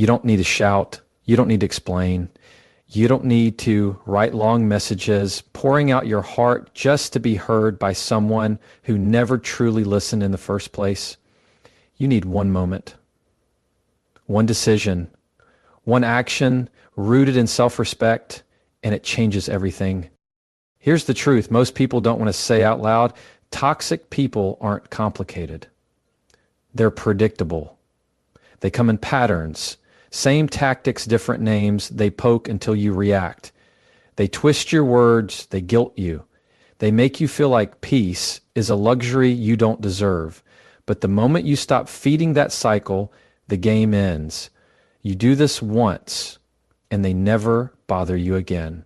You don't need to shout. You don't need to explain. You don't need to write long messages, pouring out your heart just to be heard by someone who never truly listened in the first place. You need one moment, one decision, one action rooted in self-respect, and it changes everything. Here's the truth. Most people don't want to say out loud, toxic people aren't complicated. They're predictable. They come in patterns. Same tactics, different names. They poke until you react. They twist your words. They guilt you. They make you feel like peace is a luxury you don't deserve. But the moment you stop feeding that cycle, the game ends. You do this once, and they never bother you again.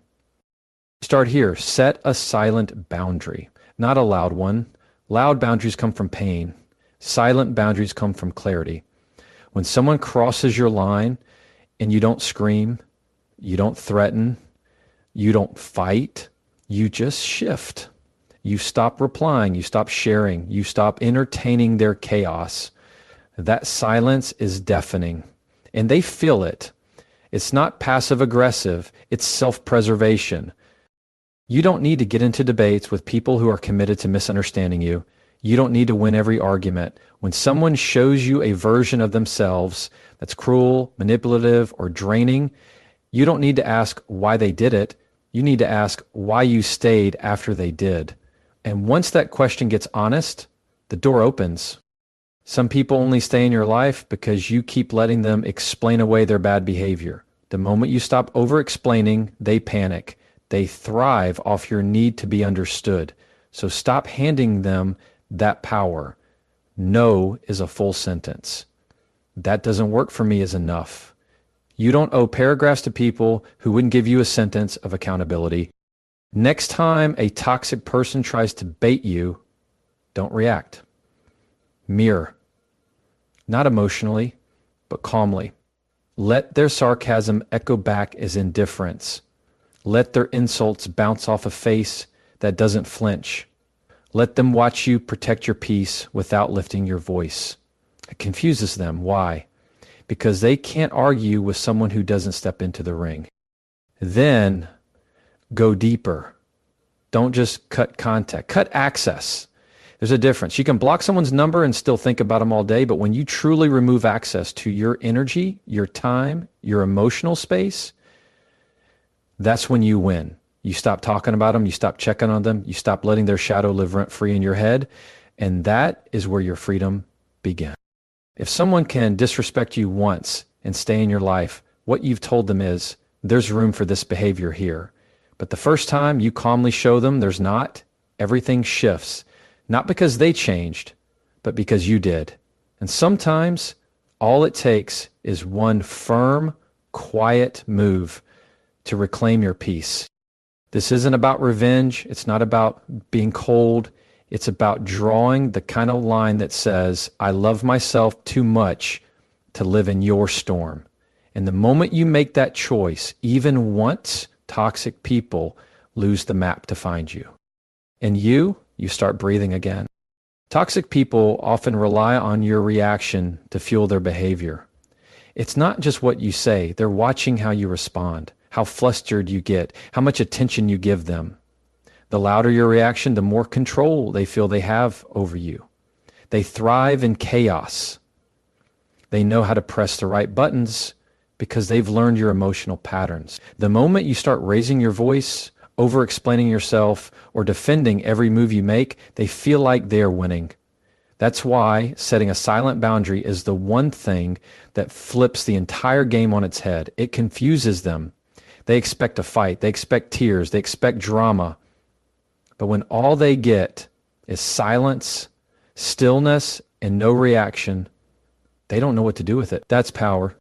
Start here. Set a silent boundary, not a loud one. Loud boundaries come from pain. Silent boundaries come from clarity. When someone crosses your line and you don't scream, you don't threaten, you don't fight, you just shift. You stop replying, you stop sharing, you stop entertaining their chaos. That silence is deafening, and they feel it. It's not passive aggressive, it's self-preservation. You don't need to get into debates with people who are committed to misunderstanding you. You don't need to win every argument. When someone shows you a version of themselves that's cruel, manipulative, or draining, you don't need to ask why they did it. You need to ask why you stayed after they did. And once that question gets honest, the door opens. Some people only stay in your life because you keep letting them explain away their bad behavior. The moment you stop over-explaining, they panic. They thrive off your need to be understood. So stop handing them that power. No is a full sentence. That doesn't work for me is enough. You don't owe paragraphs to people who wouldn't give you a sentence of accountability. Next time a toxic person tries to bait you, don't react. Mirror. Not emotionally, but calmly. Let their sarcasm echo back as indifference. Let their insults bounce off a face that doesn't flinch. Let them watch you protect your peace without lifting your voice. It confuses them. Why? Because they can't argue with someone who doesn't step into the ring. Then go deeper. Don't just cut contact. Cut access. There's a difference. You can block someone's number and still think about them all day, but when you truly remove access to your energy, your time, your emotional space, that's when you win. You stop talking about them, you stop checking on them, you stop letting their shadow live rent-free in your head, and that is where your freedom begins. If someone can disrespect you once and stay in your life, what you've told them is, there's room for this behavior here. But the first time you calmly show them there's not, everything shifts. Not because they changed, but because you did. And sometimes all it takes is one firm, quiet move to reclaim your peace. This isn't about revenge. It's not about being cold. It's about drawing the kind of line that says, I love myself too much to live in your storm. And the moment you make that choice, even once, toxic people lose the map to find you. And you start breathing again. Toxic people often rely on your reaction to fuel their behavior. It's not just what you say. They're watching how you respond, how flustered you get, how much attention you give them. The louder your reaction, the more control they feel they have over you. They thrive in chaos. They know how to press the right buttons because they've learned your emotional patterns. The moment you start raising your voice, over-explaining yourself, or defending every move you make, they feel like they're winning. That's why setting a silent boundary is the one thing that flips the entire game on its head. It confuses them. They expect a fight. They expect tears. They expect drama. But when all they get is silence, stillness, and no reaction, they don't know what to do with it. That's power.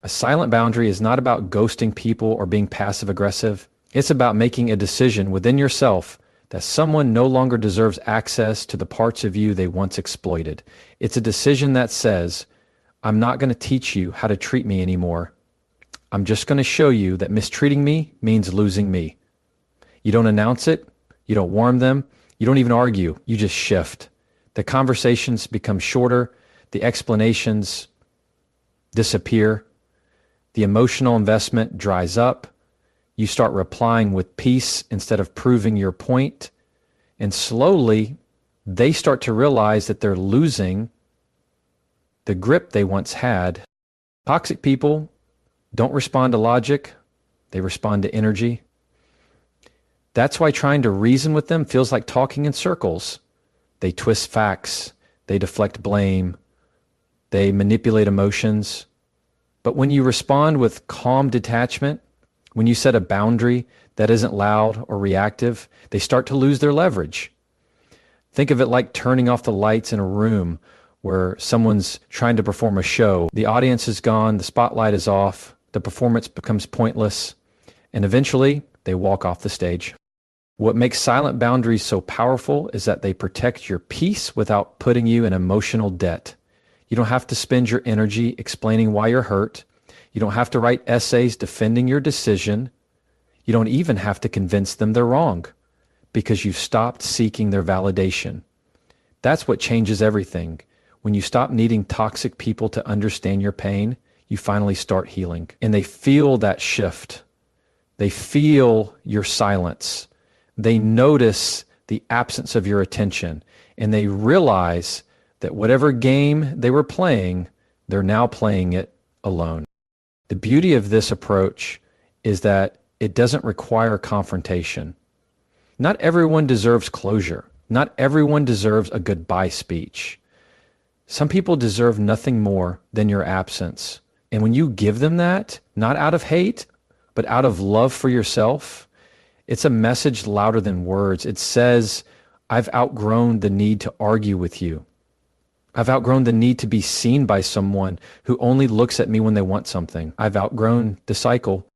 A silent boundary is not about ghosting people or being passive-aggressive. It's about making a decision within yourself that someone no longer deserves access to the parts of you they once exploited. It's a decision that says, I'm not going to teach you how to treat me anymore. I'm just going to show you that mistreating me means losing me. You don't announce it. You don't warn them. You don't even argue. You just shift. The conversations become shorter. The explanations disappear. The emotional investment dries up. You start replying with peace instead of proving your point. And slowly, they start to realize that they're losing the grip they once had. Toxic people don't respond to logic. They respond to energy. That's why trying to reason with them feels like talking in circles. They twist facts. They deflect blame. They manipulate emotions. But when you respond with calm detachment, when you set a boundary that isn't loud or reactive, they start to lose their leverage. Think of it like turning off the lights in a room where someone's trying to perform a show. The audience is gone, the spotlight is off, the performance becomes pointless, and eventually they walk off the stage. What makes silent boundaries so powerful is that they protect your peace without putting you in emotional debt. You don't have to spend your energy explaining why you're hurt. You don't have to write essays defending your decision. You don't even have to convince them they're wrong because you've stopped seeking their validation. That's what changes everything. When you stop needing toxic people to understand your pain, you finally start healing. And they feel that shift. They feel your silence. They notice the absence of your attention. And they realize that whatever game they were playing, they're now playing it alone. The beauty of this approach is that it doesn't require confrontation. Not everyone deserves closure. Not everyone deserves a goodbye speech. Some people deserve nothing more than your absence. And when you give them that, not out of hate, but out of love for yourself, it's a message louder than words. It says, I've outgrown the need to argue with you. I've outgrown the need to be seen by someone who only looks at me when they want something. I've outgrown the cycle.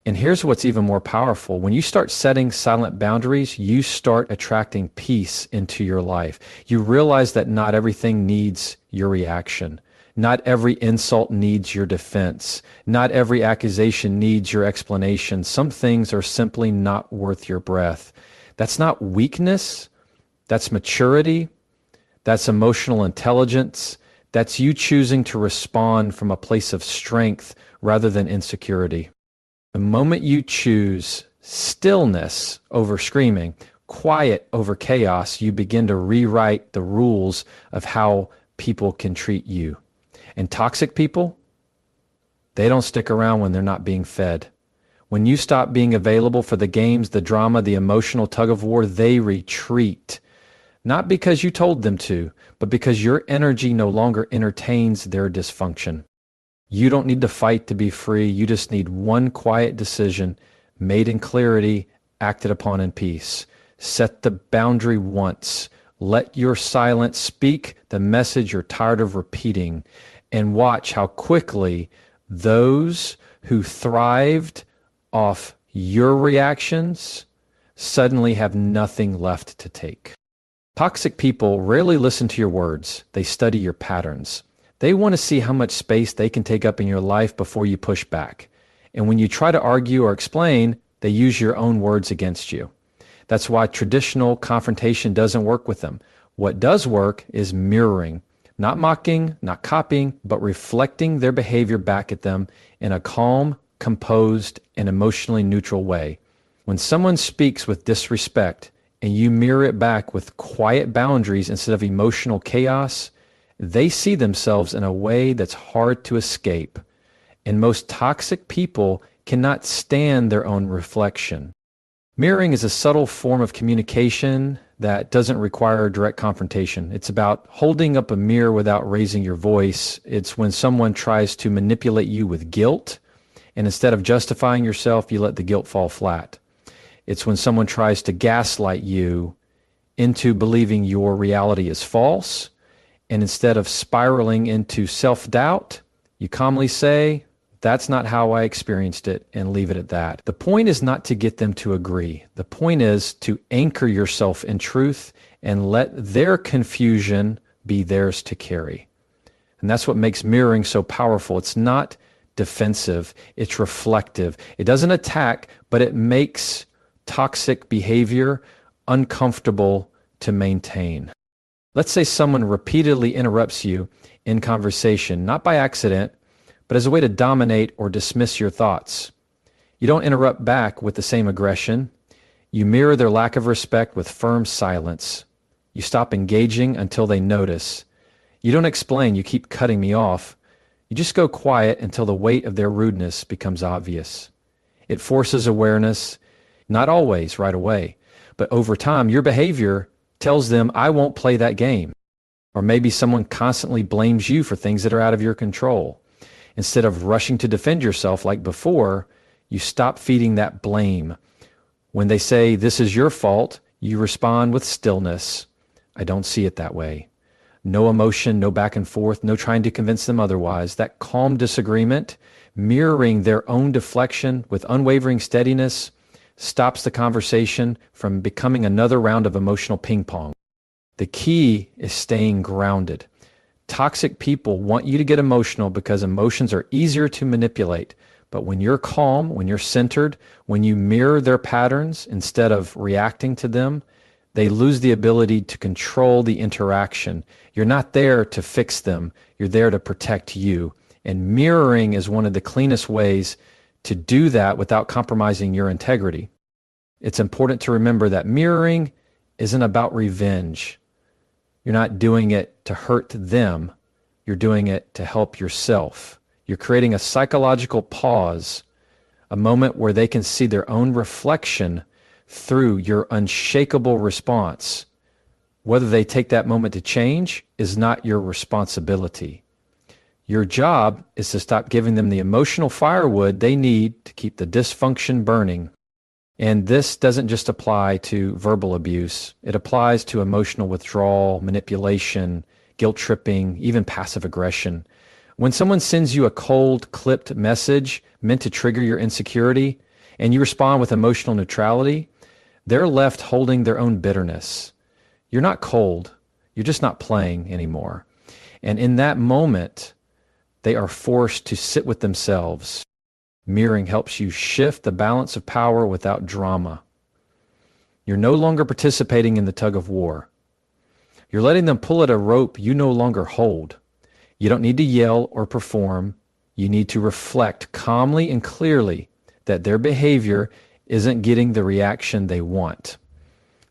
And here's what's even more powerful. When you start setting silent boundaries, you start attracting peace into your life. You realize that not everything needs your reaction. Not every insult needs your defense. Not every accusation needs your explanation. Some things are simply not worth your breath. That's not weakness. That's maturity. That's emotional intelligence. That's you choosing to respond from a place of strength rather than insecurity. The moment you choose stillness over screaming, quiet over chaos, you begin to rewrite the rules of how people can treat you. And toxic people, they don't stick around when they're not being fed. When you stop being available for the games, the drama, the emotional tug of war, they retreat. Not because you told them to, but because your energy no longer entertains their dysfunction. You don't need to fight to be free. You just need one quiet decision made in clarity, acted upon in peace. Set the boundary once. Let your silence speak the message you're tired of repeating, and watch how quickly those who thrived off your reactions suddenly have nothing left to take. Toxic people rarely listen to your words. They study your patterns. They want to see how much space they can take up in your life before you push back. And when you try to argue or explain, they use your own words against you. That's why traditional confrontation doesn't work with them. What does work is mirroring, not mocking, not copying, but reflecting their behavior back at them in a calm, composed, and emotionally neutral way. When someone speaks with disrespect and you mirror it back with quiet boundaries instead of emotional chaos, they see themselves in a way that's hard to escape. And most toxic people cannot stand their own reflection. Mirroring is a subtle form of communication that doesn't require direct confrontation. It's about holding up a mirror without raising your voice. It's when someone tries to manipulate you with guilt, and instead of justifying yourself, you let the guilt fall flat. It's when someone tries to gaslight you into believing your reality is false, and instead of spiraling into self-doubt, you calmly say, that's not how I experienced it, and leave it at that. The point is not to get them to agree. The point is to anchor yourself in truth and let their confusion be theirs to carry. And that's what makes mirroring so powerful. It's not defensive. It's reflective. It doesn't attack, but it makes toxic behavior uncomfortable to maintain. Let's say someone repeatedly interrupts you in conversation, not by accident, but as a way to dominate or dismiss your thoughts. You don't interrupt back with the same aggression. You mirror their lack of respect with firm silence. You stop engaging until they notice. You don't explain, you keep cutting me off. You just go quiet until the weight of their rudeness becomes obvious. It forces awareness, not always right away, but over time, your behavior tells them, I won't play that game. Or maybe someone constantly blames you for things that are out of your control. Instead of rushing to defend yourself like before, you stop feeding that blame. When they say, this is your fault, you respond with stillness. I don't see it that way. No emotion, no back and forth, no trying to convince them otherwise. That calm disagreement, mirroring their own deflection with unwavering steadiness, stops the conversation from becoming another round of emotional ping pong. The key is staying grounded. Toxic people want you to get emotional because emotions are easier to manipulate. But when you're calm, when you're centered, when you mirror their patterns instead of reacting to them, they lose the ability to control the interaction. You're not there to fix them. You're there to protect you. And mirroring is one of the cleanest ways to do that without compromising your integrity. It's important to remember that mirroring isn't about revenge. You're not doing it to hurt them. You're doing it to help yourself. You're creating a psychological pause, a moment where they can see their own reflection through your unshakable response. Whether they take that moment to change is not your responsibility. Your job is to stop giving them the emotional firewood they need to keep the dysfunction burning. And this doesn't just apply to verbal abuse. It applies to emotional withdrawal, manipulation, guilt tripping, even passive aggression. When someone sends you a cold, clipped message meant to trigger your insecurity, and you respond with emotional neutrality, they're left holding their own bitterness. You're not cold. You're just not playing anymore. And in that moment, they are forced to sit with themselves. Mirroring helps you shift the balance of power without drama. You're no longer participating in the tug of war. You're letting them pull at a rope you no longer hold. You don't need to yell or perform. You need to reflect calmly and clearly that their behavior isn't getting the reaction they want.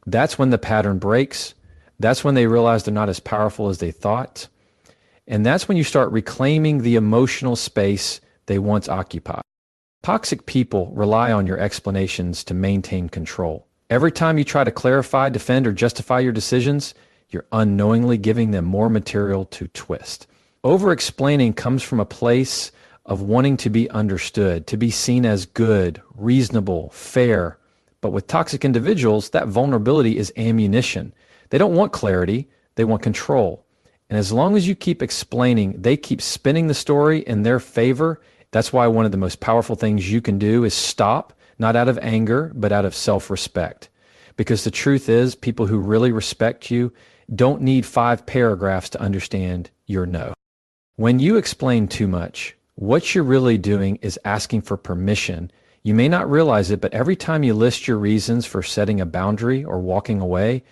That's when the pattern breaks. That's when they realize they're not as powerful as they thought. And that's when you start reclaiming the emotional space they once occupied. Toxic people rely on your explanations to maintain control. Every time you try to clarify, defend, or justify your decisions, you're unknowingly giving them more material to twist. Over-explaining comes from a place of wanting to be understood, to be seen as good, reasonable, fair. But with toxic individuals, that vulnerability is ammunition. They don't want clarity, they want control. And as long as you keep explaining, they keep spinning the story in their favor. That's why one of the most powerful things you can do is stop, not out of anger, but out of self-respect. Because the truth is, people who really respect you don't need 5 paragraphs to understand your no. When you explain too much, what you're really doing is asking for permission. You may not realize it, but every time you list your reasons for setting a boundary or walking away,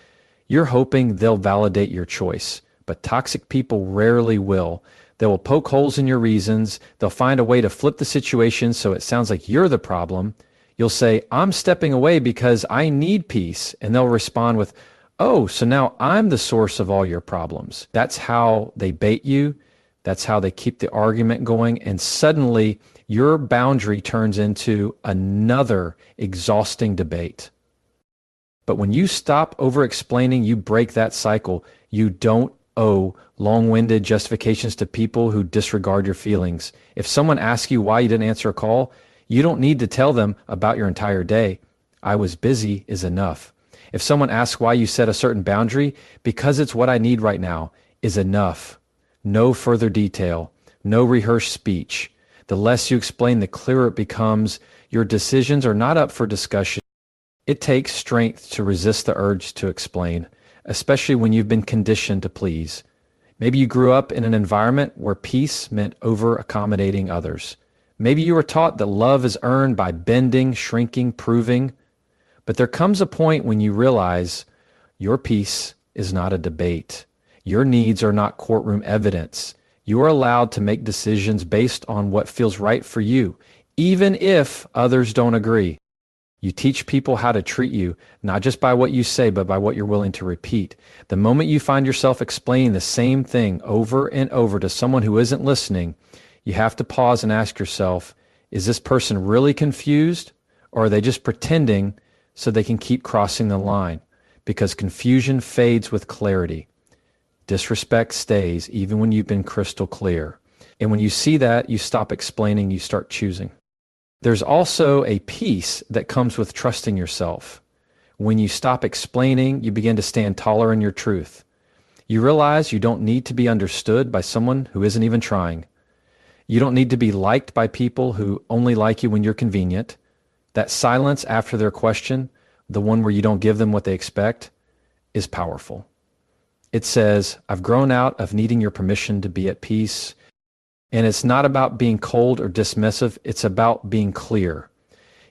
you're hoping they'll validate your choice. But toxic people rarely will. They will poke holes in your reasons. They'll find a way to flip the situation so it sounds like you're the problem. You'll say, I'm stepping away because I need peace. And they'll respond with, oh, so now I'm the source of all your problems. That's how they bait you. That's how they keep the argument going. And suddenly your boundary turns into another exhausting debate. But when you stop over-explaining, you break that cycle. You don't owe long-winded justifications to people who disregard your feelings. If someone asks you why you didn't answer a call, you don't need to tell them about your entire day. I was busy is enough. If someone asks why you set a certain boundary, because it's what I need right now, is enough. No further detail, no rehearsed speech. The less you explain, the clearer it becomes. Your decisions are not up for discussion. It takes strength to resist the urge to explain, especially when you've been conditioned to please. Maybe you grew up in an environment where peace meant over-accommodating others. Maybe you were taught that love is earned by bending, shrinking, proving. But there comes a point when you realize your peace is not a debate. Your needs are not courtroom evidence. You are allowed to make decisions based on what feels right for you, even if others don't agree. You teach people how to treat you, not just by what you say, but by what you're willing to repeat. The moment you find yourself explaining the same thing over and over to someone who isn't listening, you have to pause and ask yourself, is this person really confused, or are they just pretending so they can keep crossing the line? Because confusion fades with clarity. Disrespect stays even when you've been crystal clear. And when you see that, you stop explaining, you start choosing. There's also a peace that comes with trusting yourself. When you stop explaining, you begin to stand taller in your truth. You realize you don't need to be understood by someone who isn't even trying. You don't need to be liked by people who only like you when you're convenient. That silence after their question, the one where you don't give them what they expect, is powerful. It says, I've grown out of needing your permission to be at peace. And it's not about being cold or dismissive. It's about being clear.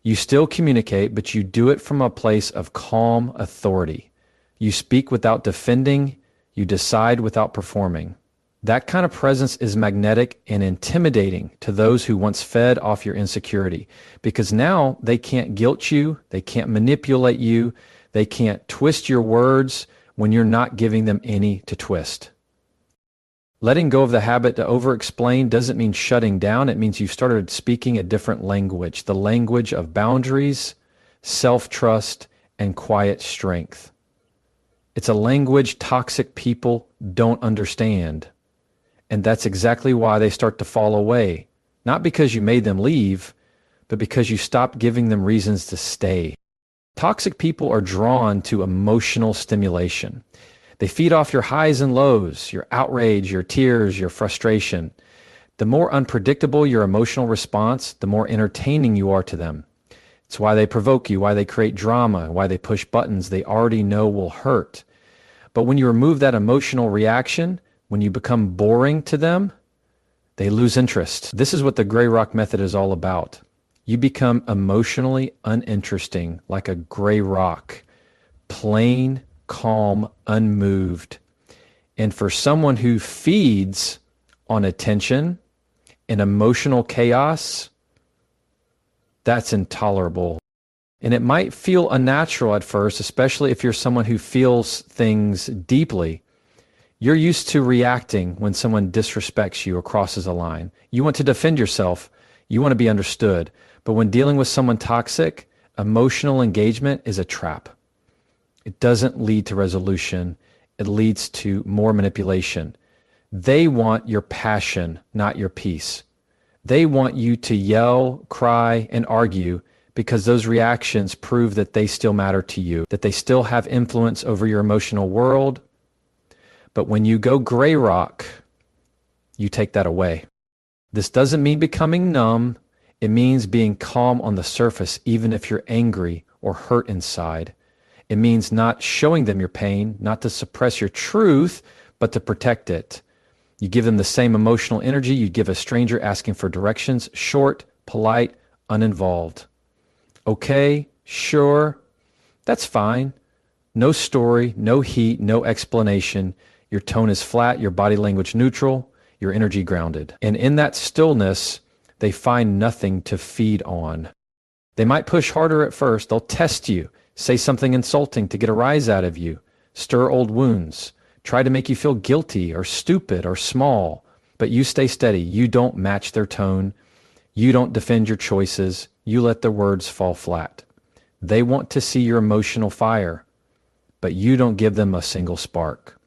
You still communicate, but you do it from a place of calm authority. You speak without defending. You decide without performing. That kind of presence is magnetic and intimidating to those who once fed off your insecurity, because now they can't guilt you. They can't manipulate you. They can't twist your words when you're not giving them any to twist. Letting go of the habit to over-explain doesn't mean shutting down. It means you've started speaking a different language, the language of boundaries, self-trust, and quiet strength. It's a language toxic people don't understand. And that's exactly why they start to fall away. Not because you made them leave, but because you stopped giving them reasons to stay. Toxic people are drawn to emotional stimulation. They feed off your highs and lows, your outrage, your tears, your frustration. The more unpredictable your emotional response, the more entertaining you are to them. It's why they provoke you, why they create drama, why they push buttons they already know will hurt. But when you remove that emotional reaction, when you become boring to them, they lose interest. This is what the gray rock method is all about. You become emotionally uninteresting, like a gray rock, plain, calm, unmoved. And for someone who feeds on attention and emotional chaos, that's intolerable. And it might feel unnatural at first, especially if you're someone who feels things deeply. You're used to reacting when someone disrespects you or crosses a line. You want to defend yourself. You want to be understood. But when dealing with someone toxic, emotional engagement is a trap. It doesn't lead to resolution. It leads to more manipulation. They want your passion, not your peace. They want you to yell, cry, and argue because those reactions prove that they still matter to you, that they still have influence over your emotional world. But when you go gray rock, you take that away. This doesn't mean becoming numb. It means being calm on the surface, even if you're angry or hurt inside. It means not showing them your pain, not to suppress your truth, but to protect it. You give them the same emotional energy you'd give a stranger asking for directions, short, polite, uninvolved. Okay, sure, that's fine. No story, no heat, no explanation. Your tone is flat, your body language neutral, your energy grounded. And in that stillness, they find nothing to feed on. They might push harder at first. They'll test you, say something insulting to get a rise out of you, stir old wounds, try to make you feel guilty or stupid or small. But you stay steady. You don't match their tone. You don't defend your choices. You let their words fall flat. They want to see your emotional fire, but you don't give them a single spark.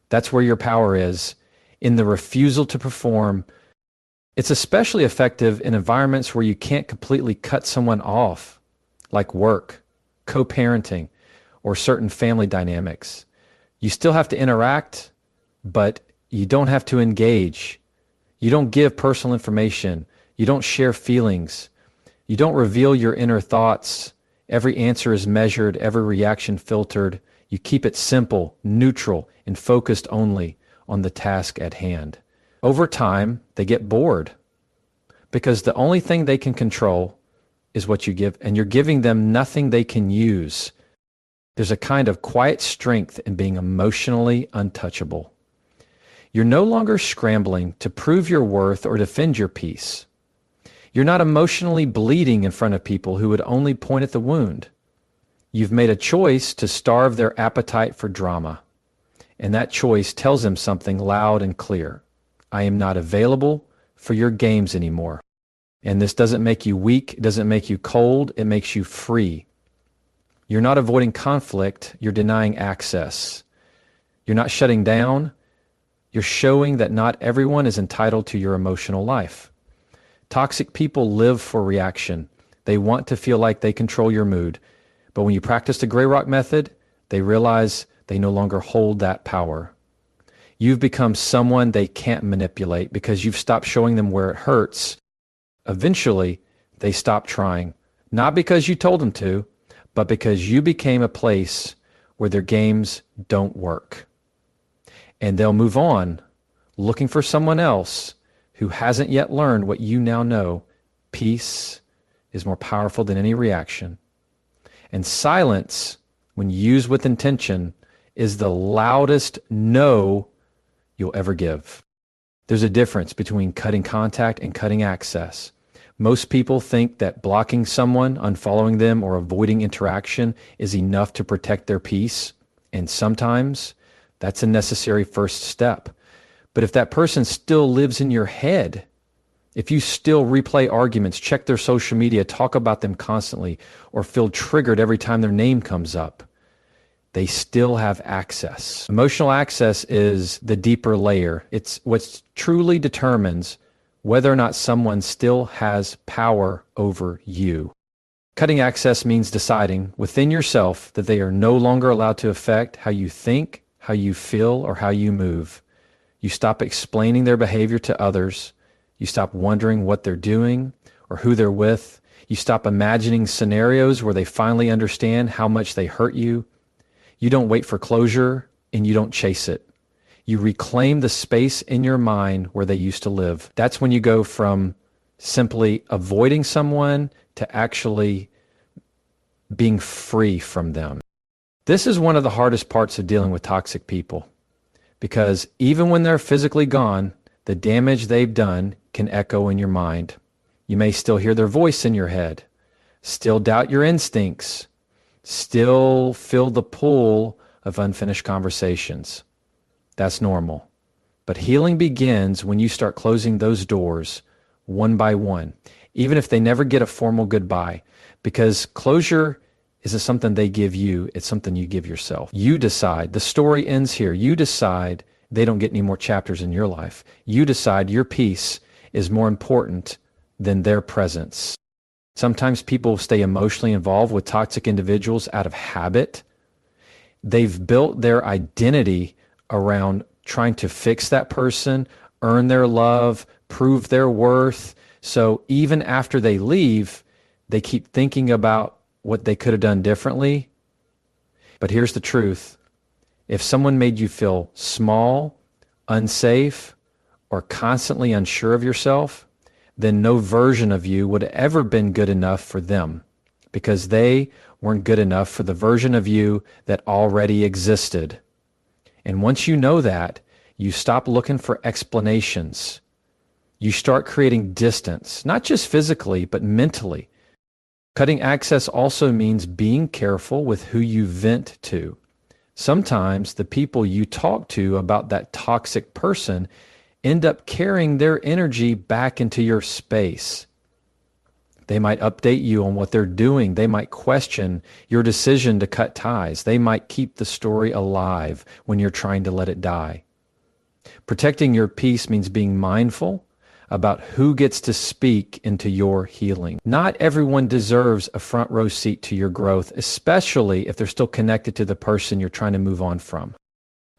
That's where your power is, in the refusal to perform. It's especially effective in environments where you can't completely cut someone off, like work, co-parenting, or certain family dynamics. You still have to interact, but you don't have to engage. You don't give personal information. You don't share feelings. You don't reveal your inner thoughts. Every answer is measured, every reaction filtered. You keep it simple, neutral, and focused only on the task at hand. Over time, they get bored because the only thing they can control is what you give, and you're giving them nothing they can use. There's a kind of quiet strength in being emotionally untouchable. You're no longer scrambling to prove your worth or defend your peace. You're not emotionally bleeding in front of people who would only point at the wound. You've made a choice to starve their appetite for drama. And that choice tells them something loud and clear. I am not available for your games anymore. And this doesn't make you weak. It doesn't make you cold. It makes you free. You're not avoiding conflict. You're denying access. You're not shutting down. You're showing that not everyone is entitled to your emotional life. Toxic people live for reaction. They want to feel like they control your mood. But when you practice the gray rock method, they realize they no longer hold that power. You've become someone they can't manipulate because you've stopped showing them where it hurts. Eventually, they stop trying. Not because you told them to, but because you became a place where their games don't work. And they'll move on, looking for someone else who hasn't yet learned what you now know. Peace is more powerful than any reaction. And silence, when used with intention, is the loudest no you'll ever give. There's a difference between cutting contact and cutting access. Most people think that blocking someone, unfollowing them, or avoiding interaction is enough to protect their peace. And sometimes that's a necessary first step. But if that person still lives in your head, if you still replay arguments, check their social media, talk about them constantly, or feel triggered every time their name comes up, they still have access. Emotional access is the deeper layer. It's what truly determines whether or not someone still has power over you. Cutting access means deciding within yourself that they are no longer allowed to affect how you think, how you feel, or how you move. You stop explaining their behavior to others. You stop wondering what they're doing or who they're with. You stop imagining scenarios where they finally understand how much they hurt you. You don't wait for closure and you don't chase it. You reclaim the space in your mind where they used to live. That's when you go from simply avoiding someone to actually being free from them. This is one of the hardest parts of dealing with toxic people, because even when they're physically gone, the damage they've done can echo in your mind. You may still hear their voice in your head, still doubt your instincts, still feel the pull of unfinished conversations. That's normal. But healing begins when you start closing those doors one by one, even if they never get a formal goodbye, because closure isn't something they give you, it's something you give yourself. You decide, the story ends here. You decide they don't get any more chapters in your life. You decide your peace is more important than their presence. Sometimes people stay emotionally involved with toxic individuals out of habit. They've built their identity around trying to fix that person, earn their love, prove their worth. So even after they leave, they keep thinking about what they could have done differently. But here's the truth. If someone made you feel small, unsafe, or constantly unsure of yourself, then no version of you would have ever been good enough for them, because they weren't good enough for the version of you that already existed. And once you know that, you stop looking for explanations. You start creating distance, not just physically, but mentally. Cutting access also means being careful with who you vent to. Sometimes the people you talk to about that toxic person end up carrying their energy back into your space. They might update you on what they're doing. They might question your decision to cut ties. They might keep the story alive when you're trying to let it die. Protecting your peace means being mindful about who gets to speak into your healing. Not everyone deserves a front row seat to your growth, especially if they're still connected to the person you're trying to move on from.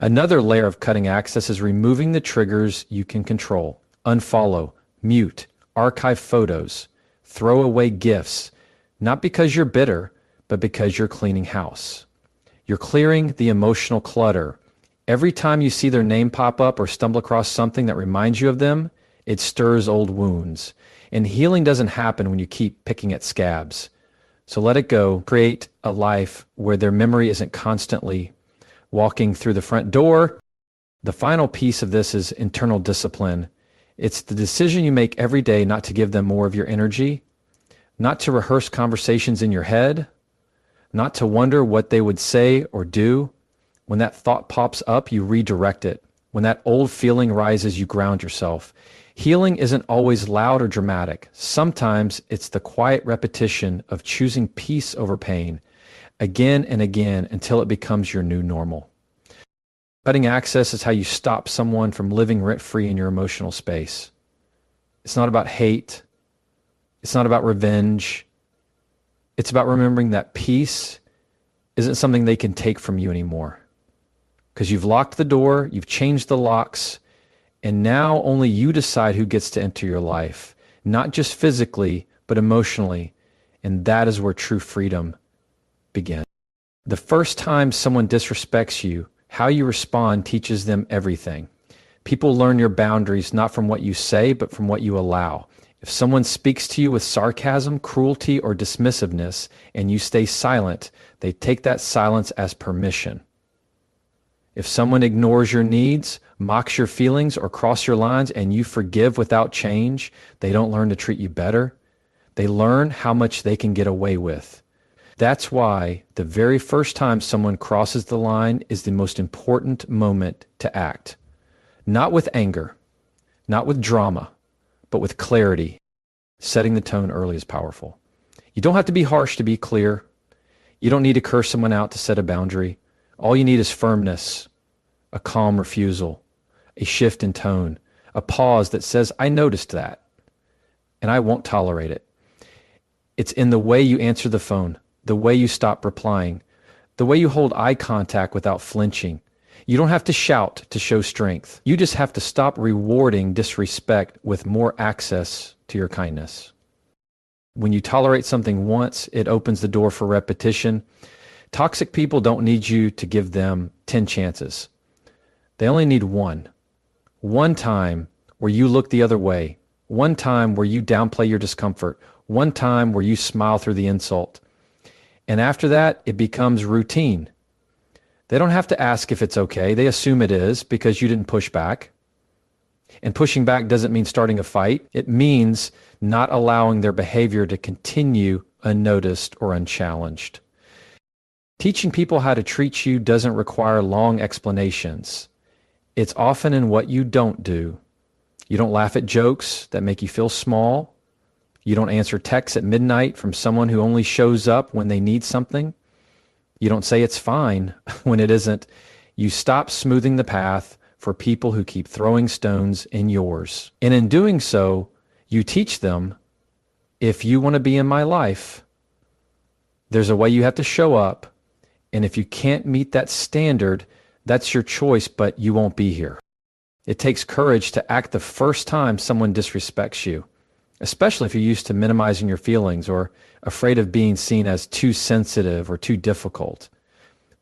Another layer of cutting access is removing the triggers you can control. Unfollow, mute, archive photos, throw away gifts, not because you're bitter, but because you're cleaning house. You're clearing the emotional clutter. Every time you see their name pop up or stumble across something that reminds you of them, it stirs old wounds. And healing doesn't happen when you keep picking at scabs. So let it go. Create a life where their memory isn't constantly walking through the front door The final piece of this is internal discipline. It's the decision you make every day not to give them more of your energy, not to rehearse conversations in your head, not to wonder what they would say or do. When that thought pops up, you redirect it. When that old feeling rises, you ground yourself. Healing isn't always loud or dramatic. Sometimes it's the quiet repetition of choosing peace over pain again and again until it becomes your new normal. Cutting access is how you stop someone from living rent-free in your emotional space. It's not about hate. It's not about revenge. It's about remembering that peace isn't something they can take from you anymore. Because you've locked the door, you've changed the locks, and now only you decide who gets to enter your life, not just physically, but emotionally. And that is where true freedom begins. The first time someone disrespects you, how you respond teaches them everything. People learn your boundaries not from what you say, but from what you allow. If someone speaks to you with sarcasm, cruelty, or dismissiveness, and you stay silent, they take that silence as permission. If someone ignores your needs, mocks your feelings, or crosses your lines, and you forgive without change, they don't learn to treat you better. They learn how much they can get away with. That's why the very first time someone crosses the line is the most important moment to act. Not with anger, not with drama, but with clarity. Setting the tone early is powerful. You don't have to be harsh to be clear. You don't need to curse someone out to set a boundary. All you need is firmness, a calm refusal, a shift in tone, a pause that says, I noticed that, and I won't tolerate it. It's in the way you answer the phone, the way you stop replying, the way you hold eye contact without flinching. You don't have to shout to show strength. You just have to stop rewarding disrespect with more access to your kindness. When you tolerate something once, it opens the door for repetition. Toxic people don't need you to give them 10 chances. They only need one. One time where you look the other way. One time where you downplay your discomfort. One time where you smile through the insult. And after that, it becomes routine. They don't have to ask if it's okay. They assume it is because you didn't push back. And pushing back doesn't mean starting a fight. It means not allowing their behavior to continue unnoticed or unchallenged. Teaching people how to treat you doesn't require long explanations. It's often in what you don't do. You don't laugh at jokes that make you feel small. You don't answer texts at midnight from someone who only shows up when they need something. You don't say it's fine when it isn't. You stop smoothing the path for people who keep throwing stones in yours. And in doing so, you teach them, if you want to be in my life, there's a way you have to show up. And if you can't meet that standard, that's your choice, but you won't be here. It takes courage to act the first time someone disrespects you, especially if you're used to minimizing your feelings or afraid of being seen as too sensitive or too difficult.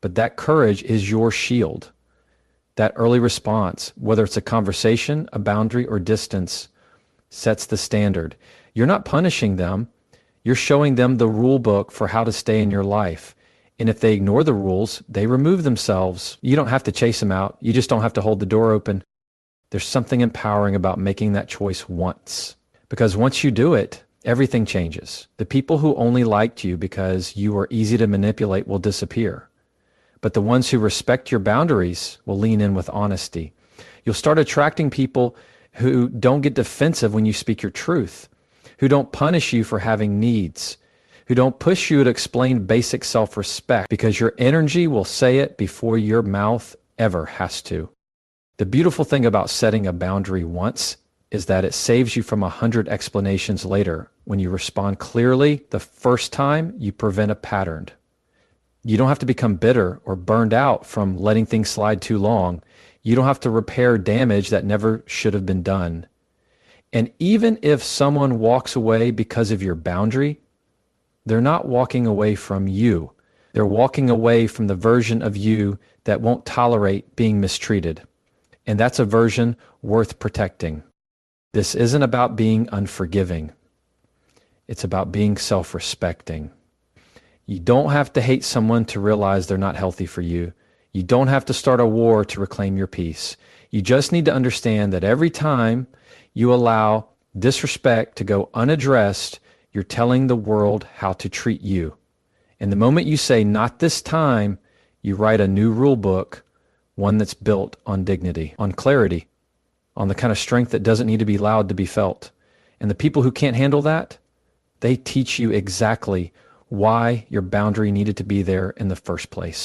But that courage is your shield. That early response, whether it's a conversation, a boundary, or distance, sets the standard. You're not punishing them. You're showing them the rule book for how to stay in your life. And if they ignore the rules, they remove themselves. You don't have to chase them out. You just don't have to hold the door open. There's something empowering about making that choice once. Because once you do it, everything changes. The people who only liked you because you were easy to manipulate will disappear. But the ones who respect your boundaries will lean in with honesty. You'll start attracting people who don't get defensive when you speak your truth, who don't punish you for having needs, who don't push you to explain basic self-respect because your energy will say it before your mouth ever has to. The beautiful thing about setting a boundary once is that it saves you from 100 explanations later. When you respond clearly the first time, you prevent a pattern. You don't have to become bitter or burned out from letting things slide too long. You don't have to repair damage that never should have been done. And even if someone walks away because of your boundary, they're not walking away from you. They're walking away from the version of you that won't tolerate being mistreated. And that's a version worth protecting. This isn't about being unforgiving. It's about being self-respecting. You don't have to hate someone to realize they're not healthy for you. You don't have to start a war to reclaim your peace. You just need to understand that every time you allow disrespect to go unaddressed, you're telling the world how to treat you. And the moment you say, not this time, you write a new rule book, one that's built on dignity, on clarity, on the kind of strength that doesn't need to be loud to be felt. And the people who can't handle that, they teach you exactly why your boundary needed to be there in the first place.